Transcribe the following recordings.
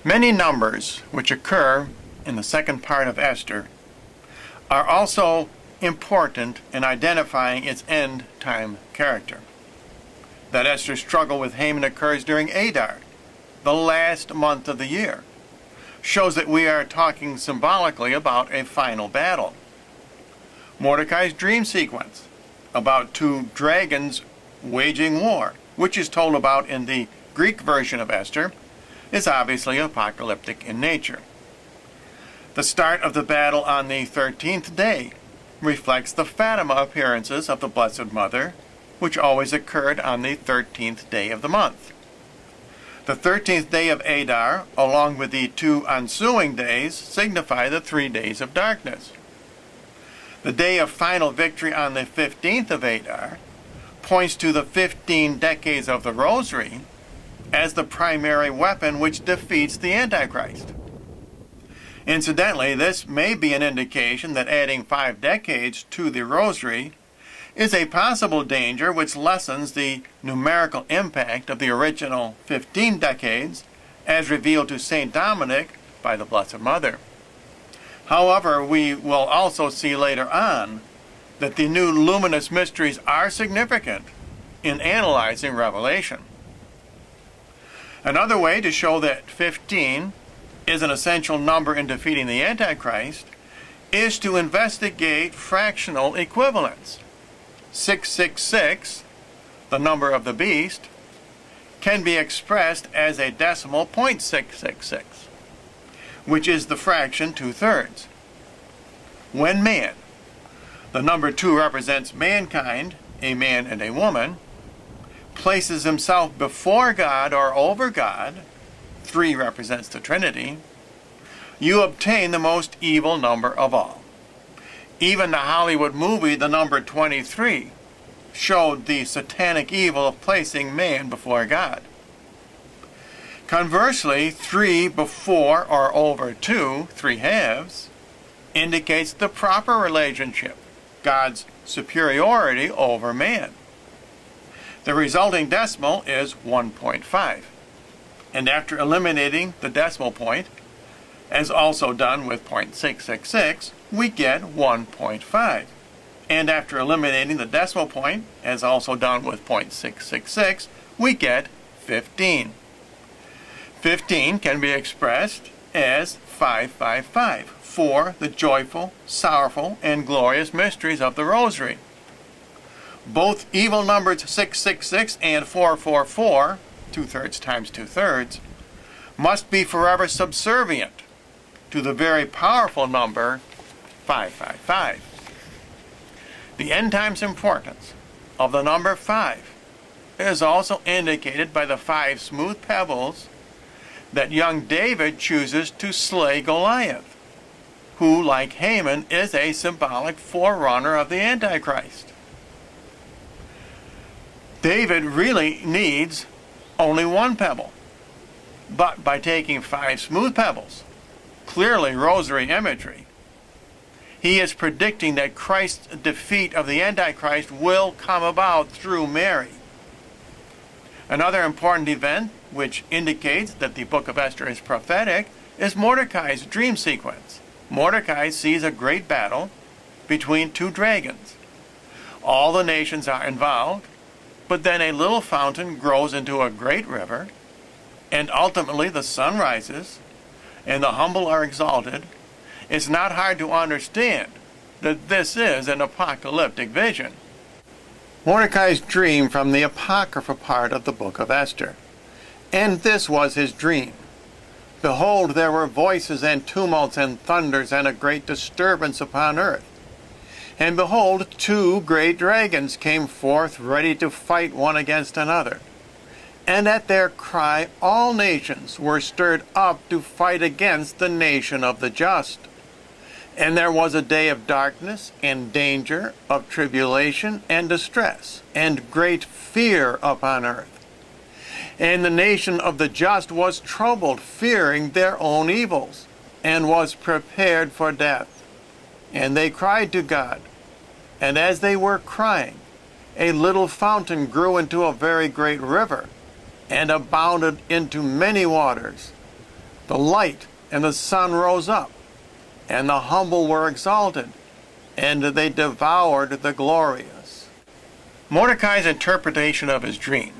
Many numbers which occur in the second part of Esther are also important in identifying its end-time character. That Esther's struggle with Haman occurs during Adar, the last month of the year, shows that we are talking symbolically about a final battle. Mordecai's dream sequence about two dragons waging war, which is told about in the Greek version of Esther, is obviously apocalyptic in nature. The start of the battle on the 13th day reflects the Fatima appearances of the Blessed Mother, which always occurred on the 13th day of the month. The 13th day of Adar, along with the two ensuing days, signify the 3 days of darkness. The day of final victory on the 15th of Adar points to the 15 decades of the Rosary as the primary weapon which defeats the Antichrist. Incidentally, this may be an indication that adding 5 decades to the Rosary is a possible danger which lessens the numerical impact of the original 15 decades as revealed to St. Dominic by the Blessed Mother. However, we will also see later on that the new luminous mysteries are significant in analyzing Revelation. Another way to show that 15 is an essential number in defeating the Antichrist is to investigate fractional equivalence. 666, the number of the beast, can be expressed as a decimal 0.666, which is the fraction 2/3. When man, the number 2 represents mankind, a man and a woman, places himself before God or over God, 3 represents the Trinity, you obtain the most evil number of all. Even the Hollywood movie, The Number 23, showed the satanic evil of placing man before God. Conversely, 3 before or over 2, 3 halves, indicates the proper relationship, God's superiority over man. The resulting decimal is 1.5. And after eliminating the decimal point, as also done with 0.666, we get 1.5. And after eliminating the decimal point, as also done with 0.666, we get 15. 15 can be expressed as 555 for the joyful, sorrowful, and glorious mysteries of the Rosary. Both evil numbers 666 and 444, 2/3 times 2/3, must be forever subservient to the very powerful number 555. The end times importance of the number 5 is also indicated by the 5 smooth pebbles that young David chooses to slay Goliath, who, like Haman, is a symbolic forerunner of the Antichrist. David really needs only 1 pebble, but by taking 5 smooth pebbles, clearly rosary imagery, he is predicting that Christ's defeat of the Antichrist will come about through Mary. Another important event which indicates that the book of Esther is prophetic is Mordecai's dream sequence. Mordecai sees a great battle between 2 dragons. All the nations are involved, but then a little fountain grows into a great river, and ultimately the sun rises, and the humble are exalted. It's not hard to understand that this is an apocalyptic vision. Mordecai's dream from the apocryphal part of the book of Esther. And this was his dream. Behold, there were voices and tumults and thunders and a great disturbance upon earth. And behold, 2 great dragons came forth ready to fight one against another. And at their cry all nations were stirred up to fight against the nation of the just. And there was a day of darkness and danger, of tribulation and distress, and great fear upon earth. And the nation of the just was troubled, fearing their own evils, and was prepared for death. And they cried to God. And as they were crying, a little fountain grew into a very great river, and abounded into many waters. The light and the sun rose up, and the humble were exalted, and they devoured the glorious. Mordecai's interpretation of his dream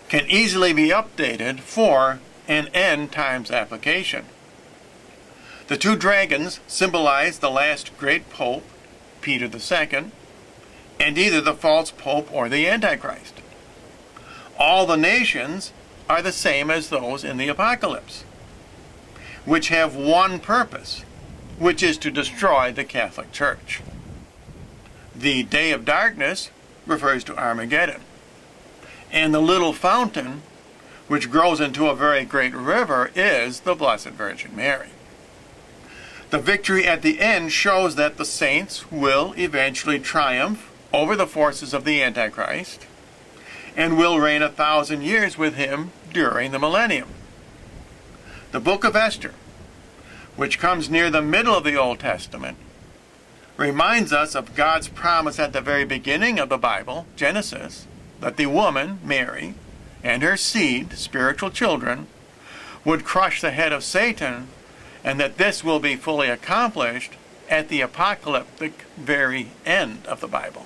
can easily be updated for an end times application. The two dragons symbolize the last great pope, Peter II, and either the false pope or the Antichrist. All the nations are the same as those in the Apocalypse, which have one purpose, which is to destroy the Catholic Church. The day of darkness refers to Armageddon, and the little fountain, which grows into a very great river, is the Blessed Virgin Mary. The victory at the end shows that the saints will eventually triumph over the forces of the Antichrist and will reign 1,000 years with him during the millennium. The book of Esther, which comes near the middle of the Old Testament, reminds us of God's promise at the very beginning of the Bible, Genesis, that the woman, Mary, and her seed, spiritual children, would crush the head of Satan, and that this will be fully accomplished at the apocalyptic very end of the Bible.